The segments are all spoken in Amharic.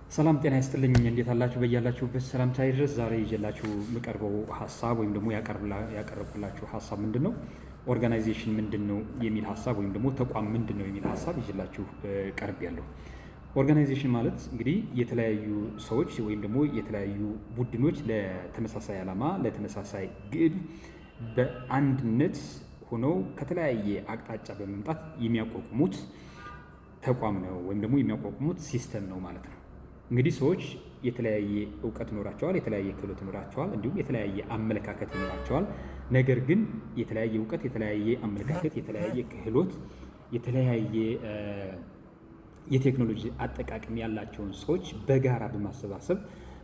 ሰላም ጤና ይስጥልኝ። እንዴት አላችሁ? በያላችሁበት ሰላምታ ይድረስ። ዛሬ ይዤላችሁ የምቀርበው ሀሳብ ወይም ደግሞ ያቀረብኩላችሁ ሀሳብ ምንድነው? ኦርጋናይዜሽን ምንድነው የሚል ሀሳብ ወይም ደግሞ ተቋም ምንድነው የሚል ሀሳብ ይዤላችሁ ቀርቤያለሁ። ኦርጋናይዜሽን ማለት እንግዲህ የተለያዩ ሰዎች ወይም ደግሞ የተለያዩ ቡድኖች ለተመሳሳይ ዓላማ ለተመሳሳይ ግብ በአንድነት ሆነው ከተለያየ አቅጣጫ በመምጣት የሚያቋቁሙት ተቋም ነው ወይም ደግሞ የሚያቋቁሙት ሲስተም ነው ማለት ነው። እንግዲህ ሰዎች የተለያየ እውቀት ይኖራቸዋል፣ የተለያየ ክህሎት ይኖራቸዋል፣ እንዲሁም የተለያየ አመለካከት ይኖራቸዋል። ነገር ግን የተለያየ እውቀት፣ የተለያየ አመለካከት፣ የተለያየ ክህሎት፣ የተለያየ የቴክኖሎጂ አጠቃቀም ያላቸውን ሰዎች በጋራ በማሰባሰብ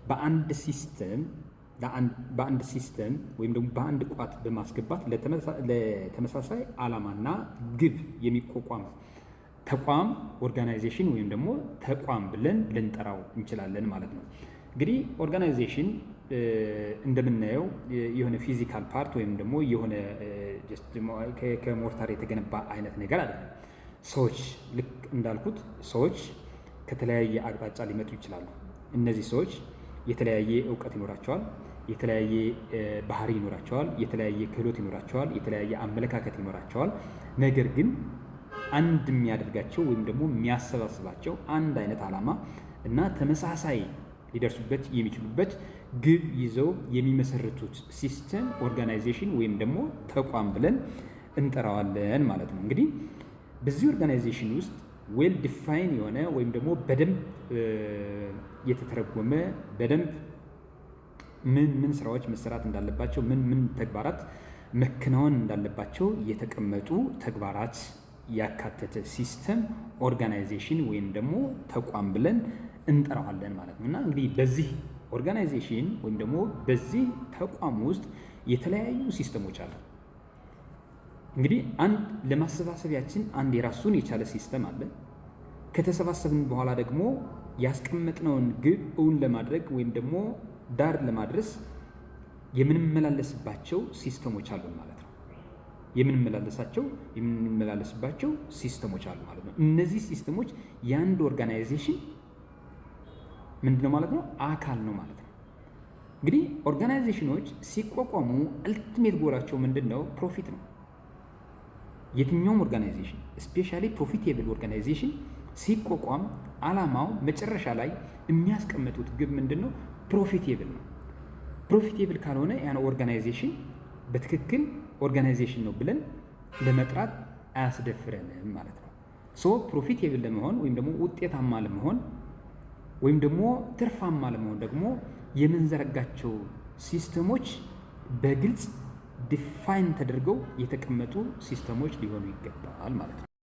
በአንድ ሲስተም ወይም ደግሞ በአንድ ቋት በማስገባት ለተመሳሳይ ዓላማና ግብ የሚቋቋም ተቋም ኦርጋናይዜሽን ወይም ደግሞ ተቋም ብለን ልንጠራው እንችላለን ማለት ነው። እንግዲህ ኦርጋናይዜሽን እንደምናየው የሆነ ፊዚካል ፓርት ወይም ደግሞ የሆነ ከሞርታር የተገነባ አይነት ነገር አይደለም። ሰዎች ልክ እንዳልኩት ሰዎች ከተለያየ አቅጣጫ ሊመጡ ይችላሉ። እነዚህ ሰዎች የተለያየ እውቀት ይኖራቸዋል፣ የተለያየ ባህሪ ይኖራቸዋል፣ የተለያየ ክህሎት ይኖራቸዋል፣ የተለያየ አመለካከት ይኖራቸዋል። ነገር ግን አንድ የሚያደርጋቸው ወይም ደግሞ የሚያሰባስባቸው አንድ አይነት ዓላማ እና ተመሳሳይ ሊደርሱበት የሚችሉበት ግብ ይዘው የሚመሰርቱት ሲስተም ኦርጋናይዜሽን ወይም ደግሞ ተቋም ብለን እንጠራዋለን ማለት ነው። እንግዲህ በዚህ ኦርጋናይዜሽን ውስጥ ዌል ዲፋይን የሆነ ወይም ደግሞ በደንብ የተተረጎመ በደንብ ምን ስራዎች መሰራት እንዳለባቸው ምን ተግባራት መከናወን እንዳለባቸው የተቀመጡ ተግባራት ያካተተ ሲስተም ኦርጋናይዜሽን ወይም ደግሞ ተቋም ብለን እንጠራዋለን ማለት ነው። እና እንግዲህ በዚህ ኦርጋናይዜሽን ወይም ደግሞ በዚህ ተቋም ውስጥ የተለያዩ ሲስተሞች አሉ። እንግዲህ ለማሰባሰቢያችን አንድ የራሱን የቻለ ሲስተም አለ። ከተሰባሰብን በኋላ ደግሞ ያስቀመጥነውን ግብ እውን ለማድረግ ወይም ደግሞ ዳር ለማድረስ የምንመላለስባቸው ሲስተሞች አሉ ማለት ነው። የምንመላለስባቸው ሲስተሞች አሉ ማለት ነው። እነዚህ ሲስተሞች የአንድ ኦርጋናይዜሽን ምንድነው ማለት ነው? አካል ነው ማለት ነው። እንግዲህ ኦርጋናይዜሽኖች ሲቋቋሙ አልቲሜት ጎላቸው ምንድነው? ፕሮፊት ነው። የትኛውም ኦርጋናይዜሽን ስፔሻሊ ፕሮፊቴብል ኦርጋናይዜሽን ሲቋቋም ዓላማው መጨረሻ ላይ የሚያስቀምጡት ግብ ምንድነው? ፕሮፊቴብል ነው። ፕሮፊቴብል ካልሆነ ያን ኦርጋናይዜሽን በትክክል ኦርጋናይዜሽን ነው ብለን ለመጥራት አያስደፍረንም ማለት ነው። ፕሮፊቴብል ለመሆን ወይም ደግሞ ውጤታማ ለመሆን ወይም ደግሞ ትርፋማ ለመሆን ደግሞ የምንዘረጋቸው ሲስተሞች በግልጽ ዲፋይን ተደርገው የተቀመጡ ሲስተሞች ሊሆኑ ይገባል ማለት ነው።